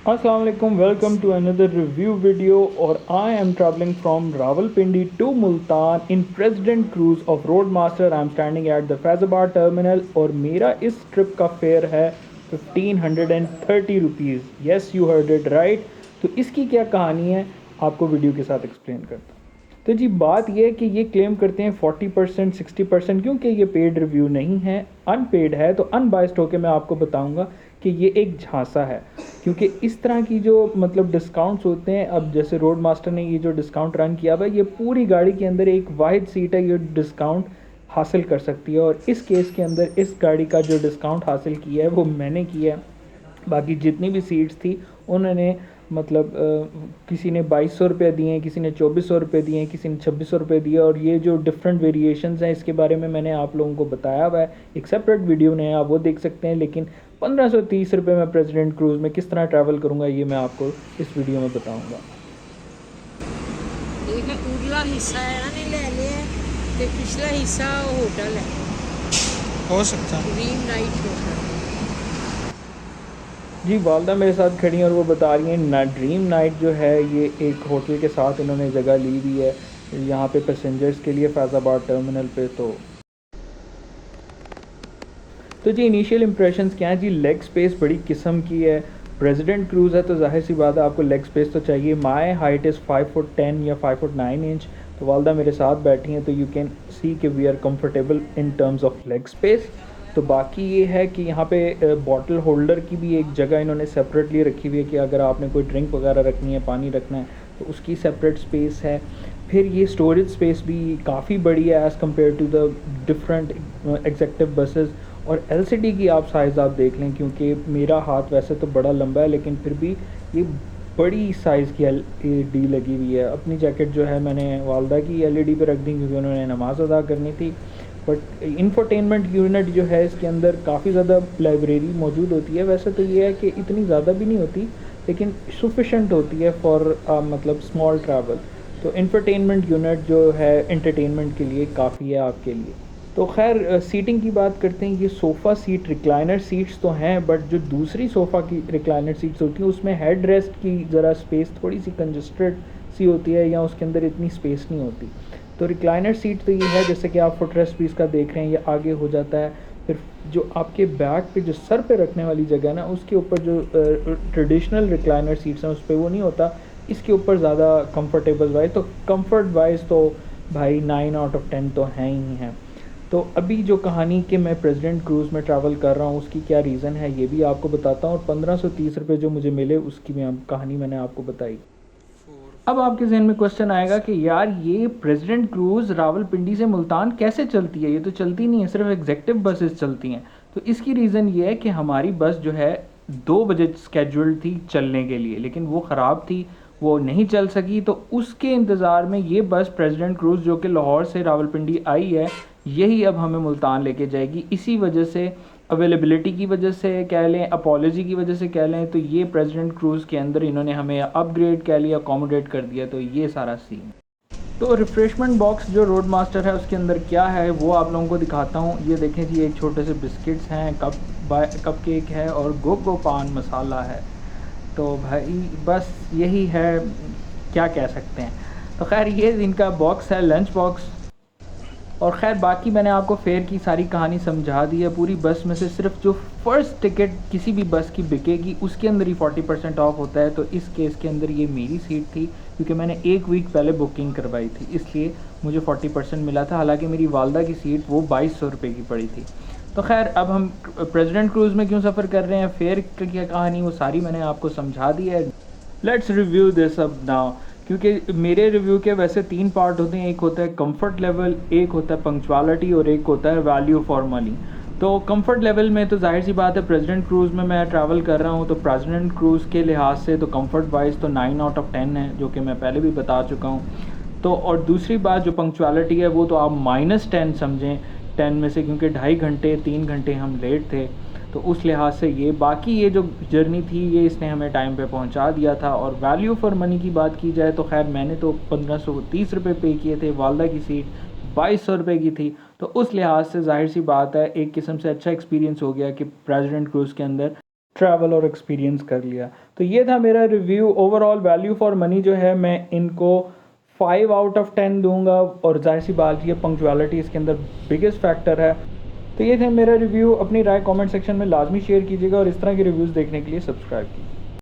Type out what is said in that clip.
Assalamu alaikum, welcome to another review video. और I am traveling from Rawalpindi to Multan in President Cruise of Roadmaster. I am standing at the Faisalabad terminal और मेरा इस trip का fair है 1530 rupees. Yes, you heard it right. तो इसकी क्या कहानी है आपको वीडियो के साथ एक्सप्लेन करता हूँ. तो जी बात यह है कि ये क्लेम करते हैं 40% 60%, क्योंकि ये पेड रिव्यू नहीं है, अनपेड है. तो अनबाइस्ड होकर मैं आपको बताऊंगा कि ये एक झांसा है, क्योंकि इस तरह की जो मतलब डिस्काउंट्स होते हैं, अब जैसे रोड मास्टर ने ये जो डिस्काउंट रन किया हुआ है, ये पूरी गाड़ी के अंदर एक वाहिद सीट है ये डिस्काउंट हासिल कर सकती है. और इस केस के अंदर इस गाड़ी का जो डिस्काउंट हासिल किया है वो मैंने किया है. बाकी जितनी भी सीट्स थी उन्होंने मतलब किसी ने 2200 रुपये दिए हैं, किसी ने 2400 रुपये दिए हैं, किसी ने 2600 रुपये दिए. और ये जो डिफरेंट वेरिएशंस हैं इसके बारे में मैंने आप लोगों को बताया हुआ है, एक सेपरेट वीडियो ने, आप वो देख सकते हैं. लेकिन 1530 रुपये में प्रेसिडेंट क्रूज़ में किस तरह ट्रैवल करूँगा ये मैं आपको इस वीडियो में बताऊँगा. उरला हिस्सा है ना नहीं ले लिया, तो पिछला हिस्सा होटल है, हो सकता है ड्रीम नाइट होटल. जी वालदा मेरे साथ खड़ी हैं और वो बता रही हैं ना ड्रीम नाइट जो है ये एक होटल के साथ इन्होंने जगह ली हुई है यहाँ पे पैसेंजर्स के लिए फैज़ाबाद टर्मिनल पे. तो जी इनिशियल इंप्रेशंस क्या है जी. लेग स्पेस बड़ी किस्म की है. प्रेसिडेंट क्रूज़ है तो जाहिर सी बात है आपको लेग स्पेस तो चाहिए. माई हाइट इज़ 5 फुट 10 या 5 फुट 9 इंच. तो वालदा मेरे साथ बैठी हैं तो यू कैन सी कि we are comfortable in terms of leg space. तो बाकी ये है कि यहाँ पे बॉटल होल्डर की भी एक जगह इन्होंने सेपरेटली रखी हुई है कि अगर आपने कोई ड्रिंक वगैरह रखनी है, पानी रखना है, तो उसकी सेपरेट स्पेस है. फिर ये स्टोरेज स्पेस भी काफ़ी बड़ी है as compared to the different executive buses. और एलसीडी की आप साइज़ आप देख लें, क्योंकि मेरा हाथ वैसे तो बड़ा लंबा है लेकिन फिर भी ये बड़ी साइज़ की एलईडी लगी हुई है. अपनी जैकेट जो है मैंने वालदा की एलईडी पे रख दी क्योंकि उन्होंने नमाज़ अदा करनी थी. बट इंफोटेनमेंट यूनिट जो है इसके अंदर काफ़ी ज़्यादा लाइब्रेरी मौजूद होती है. वैसे तो ये है कि इतनी ज़्यादा भी नहीं होती लेकिन सफिशेंट होती है फॉर मतलब स्मॉल ट्रैवल. तो इंफोटेनमेंट यूनिट जो है एंटरटेनमेंट के लिए काफ़ी है आपके लिए. तो खैर सीटिंग की बात करते हैं. ये सोफ़ा सीट रिक्लाइनर सीट्स तो हैं, बट जो दूसरी सोफ़ा की रिक्लाइनर सीट्स होती हैं उसमें हेड रेस्ट की ज़रा स्पेस थोड़ी सी कंजस्टेड सी होती है या उसके अंदर इतनी स्पेस नहीं होती. तो रिक्लाइनर सीट तो ये है जैसे कि आप फुट रेस्ट भी इसका देख रहे हैं, ये आगे हो जाता है. फिर जो आपके बैक पे जो सर पे रखने वाली जगह है ना, उसके ऊपर जो ट्रेडिशनल रिक्लाइनर सीट्स हैं उस पर वो नहीं होता. इसके ऊपर ज़्यादा कंफर्टेबल वाइज तो कंफर्ट वाइज तो भाई 9 आउट ऑफ 10 तो हैं ही हैं. तो अभी जो कहानी कि मैं प्रेसिडेंट क्रूज़ में ट्रैवल कर रहा हूँ उसकी क्या रीज़न है ये भी आपको बताता हूँ. और 1530 रुपये जो मुझे मिले उसकी मैं कहानी मैंने आपको बताई. अब आपके जहन में क्वेश्चन आएगा कि यार ये प्रेसिडेंट क्रूज़ रावलपिंडी से मुल्तान कैसे चलती है, ये तो चलती नहीं है, सिर्फ एग्जेक्टिव बसेस चलती हैं. तो इसकी रीज़न ये है कि हमारी बस जो है 2 बजे स्केड्यूल्ड थी चलने के लिए, लेकिन वो ख़राब थी, वो नहीं चल सकी. तो उसके इंतज़ार में ये बस प्रेसिडेंट क्रूज़ जो कि लाहौर से रावलपिंडी आई है, यही अब हमें मुल्तान लेके जाएगी. इसी वजह से अवेलेबिलिटी की वजह से कह लें, अपॉलॉजी की वजह से कह लें, तो ये प्रेसिडेंट क्रूज़ के अंदर इन्होंने हमें अपग्रेड कह लिया, अकोमोडेट कर दिया. तो ये सारा सीन. तो रिफ़्रेशमेंट बॉक्स जो रोड मास्टर है उसके अंदर क्या है वो आप लोगों को दिखाता हूँ. ये देखें जी, एक छोटे से बिस्किट्स हैं, कप केक है और गो पान मसाला है. तो भाई बस यही है, क्या कह सकते हैं. तो खैर ये इनका बॉक्स है, लंच बॉक्स. और ख़ैर बाकी मैंने आपको फेयर की सारी कहानी समझा दी है. पूरी बस में से सिर्फ जो फ़र्स्ट टिकट किसी भी बस की बिकेगी उसके अंदर ही 40% ऑफ होता है. तो इस केस के अंदर ये मेरी सीट थी क्योंकि मैंने 1 वीक पहले बुकिंग करवाई थी, इसलिए मुझे 40% मिला था. हालांकि मेरी वालदा की सीट वो 2200 रुपये की पड़ी थी. तो खैर अब हम प्रेसिडेंट क्रूज़ में क्यों सफ़र कर रहे हैं, फेयर की क्या कहानी, वो सारी मैंने आपको समझा दी है. लेट्स रिव्यू दिस अब नाउ. क्योंकि मेरे रिव्यू के वैसे 3 पार्ट होते हैं. एक होता है कंफर्ट लेवल, एक होता है पंक्चुअलिटी और एक होता है वैल्यू फॉर मनी. तो कंफर्ट लेवल में तो जाहिर सी बात है प्रेसिडेंट क्रूज़ में मैं ट्रैवल कर रहा हूँ, तो प्रेसिडेंट क्रूज़ के लिहाज से तो कंफर्ट वाइज तो 9 आउट ऑफ 10 है, जो कि मैं पहले भी बता चुका हूँ. तो और दूसरी बात जो पंक्चुअलिटी है वो तो आप -10 समझें 10 में से, क्योंकि 2.5 घंटे 3 घंटे हम लेट थे. तो उस लिहाज से ये बाकी ये जो जर्नी थी ये इसने हमें टाइम पे पहुंचा दिया था. और वैल्यू फॉर मनी की बात की जाए तो खैर मैंने तो 1530 रुपये पे किए थे, वालदा की सीट 2200 रुपये की थी. तो उस लिहाज से जाहिर सी बात है एक किस्म से अच्छा एक्सपीरियंस हो गया कि प्रेसिडेंट क्रूज़ के अंदर ट्रैवल और एक्सपीरियंस कर लिया। तो ये था मेरा review. Overall value for money जो है मैं इनको 5 आउट ऑफ 10 दूंगा, और जाहिर सी बात ये पंक्चुअलिटी इसके अंदर बिगेस्ट फैक्टर है। तो ये थे मेरा रिव्यू। अपनी राय कमेंट सेक्शन में लाजमी शेयर कीजिएगा और इस तरह के रिव्यूज़ देखने के लिए सब्सक्राइब कीजिए।